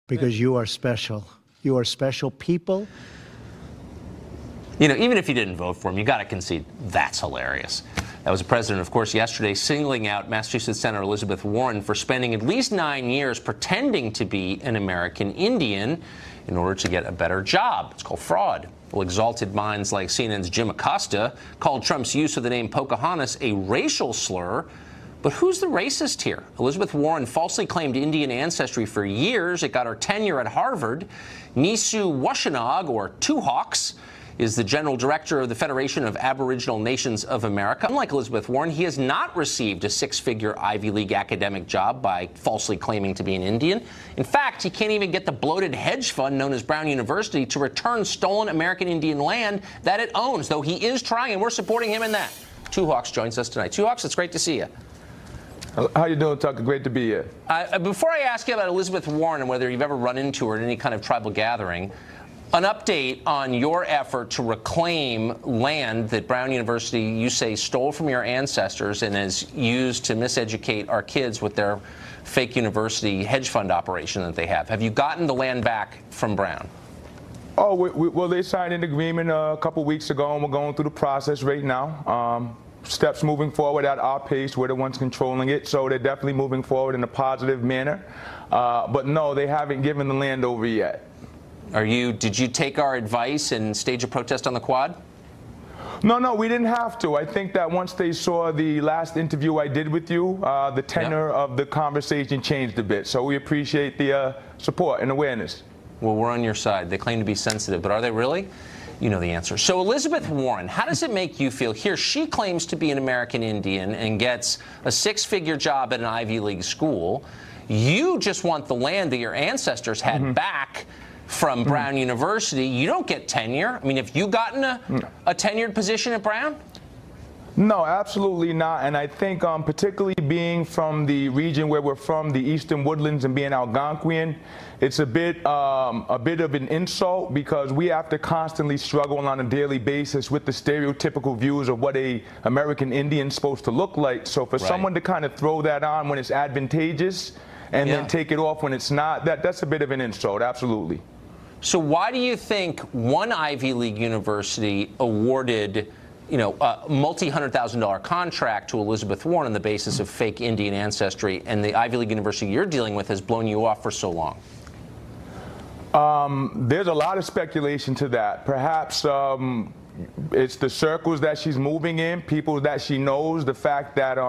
because you are special. You are special people. You know, even if you didn't vote for him, you got to concede that's hilarious. That was the president, of course, yesterday singling out Massachusetts Senator Elizabeth Warren for spending at least 9 years pretending to be an American Indian in order to get a better job. It's called fraud. Well, exalted minds like CNN's Jim Acosta called Trump's use of the name Pocahontas a racial slur. But who's the racist here? Elizabeth Warren falsely claimed Indian ancestry for years. It got her tenure at Harvard. Nisu Washanog, or Two Hawks, is the general director of the Federation of Aboriginal Nations of America. Unlike Elizabeth Warren, he has not received a six-figure Ivy League academic job by falsely claiming to be an Indian. In fact, he can't even get the bloated hedge fund known as Brown University to return stolen American Indian land that it owns, though he is trying, and we're supporting him in that. Two Hawks joins us tonight. Two Hawks, it's great to see you. How you doing, Tucker? Great to be here. Before I ask you about Elizabeth Warren and whether you've ever run into her at any kind of tribal gathering, an update on your effort to reclaim land that Brown University, you say, stole from your ancestors and is used to miseducate our kids with their fake university hedge fund operation that they have. Have you gotten the land back from Brown? Oh, well, they signed an agreement a couple weeks ago, and we're going through the process right now. Steps moving forward at our pace. We're the ones controlling it, so they're definitely moving forward in a positive manner. But no, they haven't given the land over yet. Did you take our advice and stage a protest on the quad? No, we didn't have to. I think that once they saw the last interview I did with you, the tenor of the conversation changed a bit. So we appreciate the support and awareness. Well, we're on your side. They claim to be sensitive, but are they really? You know the answer. So Elizabeth Warren, how does it make you feel? Here, she claims to be an American Indian and gets a six-figure job at an Ivy League school. You just want the land that your ancestors had back from Brown University. You don't get tenure. I mean, have you gotten a tenured position at Brown? No, absolutely not. And I think particularly being from the region where we're from, the Eastern Woodlands, and being Algonquian, it's a bit of an insult because we have to constantly struggle on a daily basis with the stereotypical views of what a American Indian is supposed to look like. So for someone to kind of throw that on when it's advantageous and then take it off when it's not, that's a bit of an insult, absolutely. So why do you think one Ivy League university awarded a multi-$100,000 contract to Elizabeth Warren on the basis of fake Indian ancestry, and the Ivy League university you're dealing with has blown you off for so long? There's a lot of speculation to that. Perhaps it's the circles that she's moving in, people that she knows, the fact that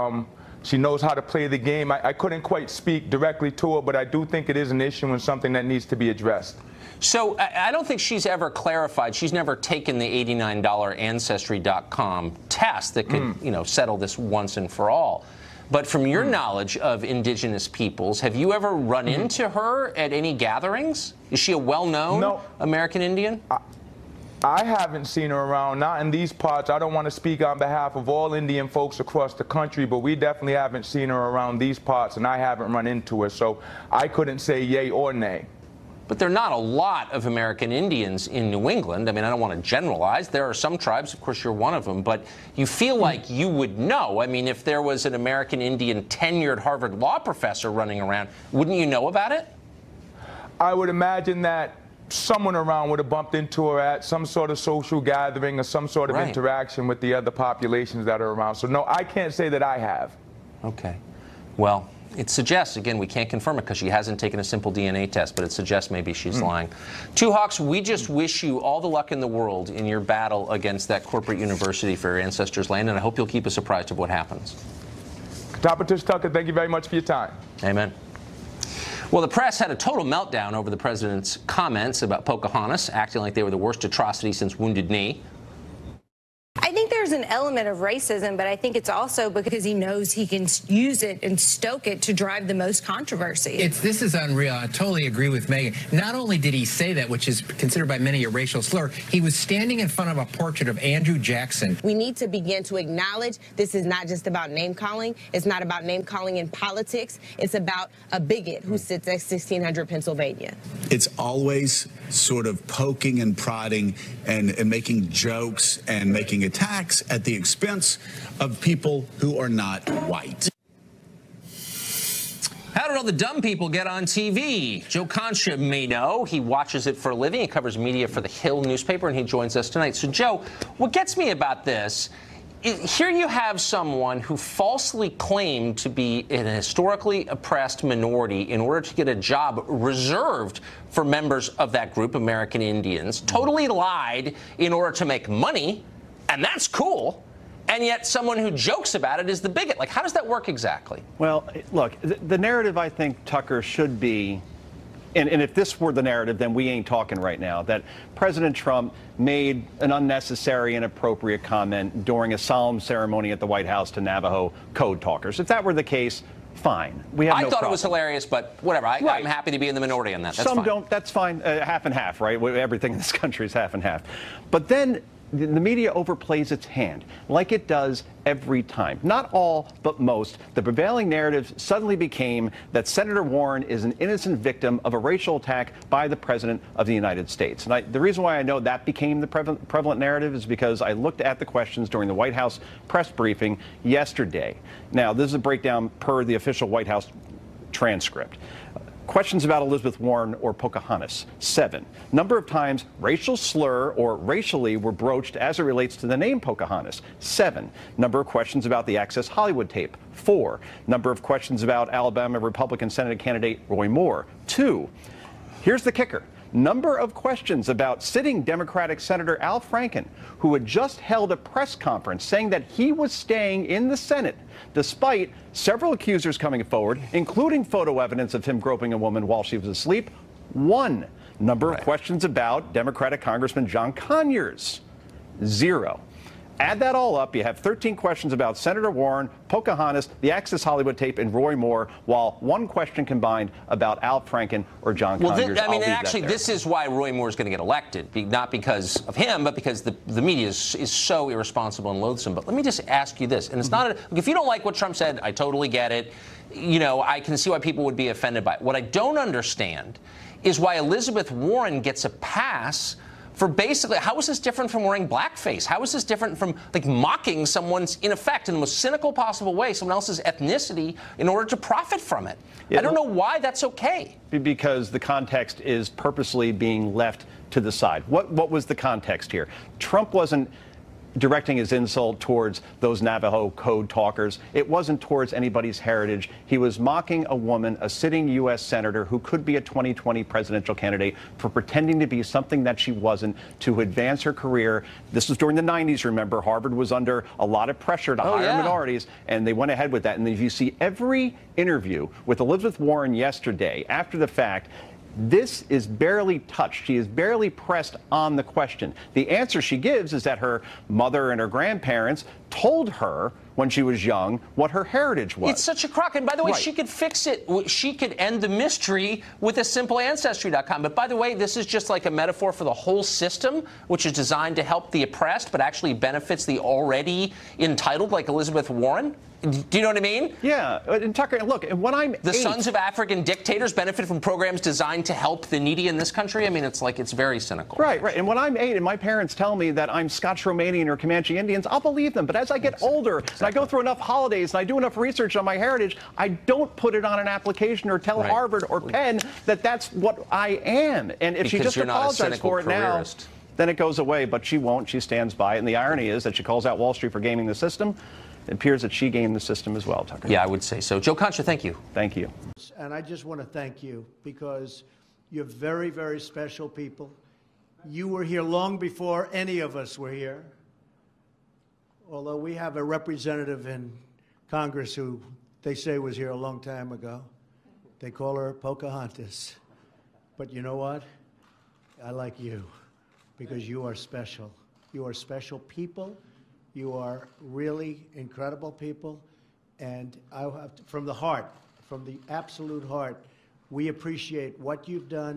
she knows how to play the game. I couldn't quite speak directly to her, but I do think it is an issue and something that needs to be addressed. So I don't think she's ever clarified. She's never taken the $89 Ancestry.com test that could, settle this once and for all. But from your knowledge of indigenous peoples, have you ever run into her at any gatherings? Is she a well-known American Indian? I haven't seen her around, not in these parts. I don't want to speak on behalf of all Indian folks across the country, but we definitely haven't seen her around these parts, and I haven't run into her. So I couldn't say yay or nay. But there are not a lot of American Indians in New England. I mean, I don't want to generalize. There are some tribes, of course, you're one of them, but you feel like you would know. I mean, if there was an American Indian tenured Harvard law professor running around, wouldn't you know about it? I would imagine that someone around would have bumped into her at some sort of social gathering or some sort of interaction with the other populations that are around. So, no, I can't say that I have. Okay. Well, it suggests, again, we can't confirm it because she hasn't taken a simple DNA test, but it suggests maybe she's lying. Two Hawks, we just wish you all the luck in the world in your battle against that corporate university for your ancestors' land, and I hope you'll keep us apprised of what happens. Tapatish Tucker, thank you very much for your time. Amen. Well, the press had a total meltdown over the president's comments about Pocahontas, acting like they were the worst atrocity since Wounded Knee. I think there's an element of racism, but I think it's also because he knows he can use it and stoke it to drive the most controversy. This is unreal. I totally agree with Megan. Not only did he say that, which is considered by many a racial slur, he was standing in front of a portrait of Andrew Jackson. We need to begin to acknowledge this is not just about name-calling. It's not about name-calling in politics. It's about a bigot who sits at 1600 Pennsylvania. It's always sort of poking and prodding and making jokes and making attacks at the expense of people who are not white. How did all the dumb people get on TV? Joe Concha may know. He watches it for a living. He covers media for the Hill newspaper, and he joins us tonight. So, Joe, what gets me about this, here you have someone who falsely claimed to be an historically oppressed minority in order to get a job reserved for members of that group, American Indians, totally lied in order to make money, and that's cool. And yet someone who jokes about it is the bigot. Like, how does that work exactly? Well, look, the narrative, I think, Tucker, should be, and if this were the narrative, then we ain't talking right now, that President Trump made an unnecessary, inappropriate comment during a solemn ceremony at the White House to Navajo code talkers. If that were the case, fine. We have no I thought problem. It was hilarious, but whatever. I'm happy to be in the minority on that. That's Some fine. don't. That's fine. Half and half, right? Everything in this country is half and half. But then the media overplays its hand, like it does every time. Not all, but most. The prevailing narrative suddenly became that Senator Warren is an innocent victim of a racial attack by the President of the United States. And the reason why I know that became the prevalent narrative is because I looked at the questions during the White House press briefing yesterday. Now, this is a breakdown per the official White House transcript. Questions about Elizabeth Warren or Pocahontas, 7. Number of times racial slur or racially were broached as it relates to the name Pocahontas, 7. Number of questions about the Access Hollywood tape, 4. Number of questions about Alabama Republican Senate candidate Roy Moore, 2. Here's the kicker. Number of questions about sitting Democratic Senator Al Franken, who had just held a press conference saying that he was staying in the Senate despite several accusers coming forward, including photo evidence of him groping a woman while she was asleep. 1. Number of questions about Democratic Congressman John Conyers. 0. Add that all up, you have 13 questions about Senator Warren, Pocahontas, the Access Hollywood tape, and Roy Moore, while 1 question combined about Al Franken or John Conyers. Well, actually, this is why Roy Moore is going to get elected, not because of him, but because the media is so irresponsible and loathsome. But let me just ask you this, and it's not if you don't like what Trump said, I totally get it. You know, I can see why people would be offended by it. What I don't understand is why Elizabeth Warren gets a pass for basically, how is this different from wearing blackface? How is this different from, like, mocking someone's, in effect, in the most cynical possible way, someone else's ethnicity in order to profit from it? Yeah, I don't know why that's okay. Because the context is purposely being left to the side. What was the context here? Trump wasn't directing his insult towards those Navajo code talkers. It wasn't towards anybody's heritage. He was mocking a woman, a sitting U.S. senator who could be a 2020 presidential candidate, for pretending to be something that she wasn't to advance her career. This was during the 90s, remember. Harvard was under a lot of pressure to hire minorities, and they went ahead with that. And if you see every interview with Elizabeth Warren yesterday, after the fact, this is barely touched. She is barely pressed on the question. The answer she gives is that her mother and her grandparents told her when she was young what her heritage was. It's such a crock. And by the way, she could fix it. She could end the mystery with a simple Ancestry.com. But by the way, this is just like a metaphor for the whole system, which is designed to help the oppressed, but actually benefits the already entitled, like Elizabeth Warren. Do you know what I mean? Yeah. And Tucker, look, when I'm the sons of African dictators benefit from programs designed to help the needy in this country. I mean, it's very cynical. Right. And when I'm 8 and my parents tell me that I'm Scotch-Romanian or Comanche Indians, I'll believe them. But as I get older and I go through enough holidays and I do enough research on my heritage, I don't put it on an application or tell Harvard or Penn that that's what I am. And if she just apologizes for it now, then it goes away. But she won't. She stands by it. And the irony is that she calls out Wall Street for gaming the system. It appears that she gamed the system as well, Tucker. Yeah, I would say so. Joe Concha, thank you. Thank you. And I just want to thank you because you're very, very special people. You were here long before any of us were here. Although we have a representative in Congress who they say was here a long time ago. They call her Pocahontas. But you know what? I like you because you are special. You are special people. You are really incredible people, and I have to, from the heart, from the absolute heart, we appreciate what you've done.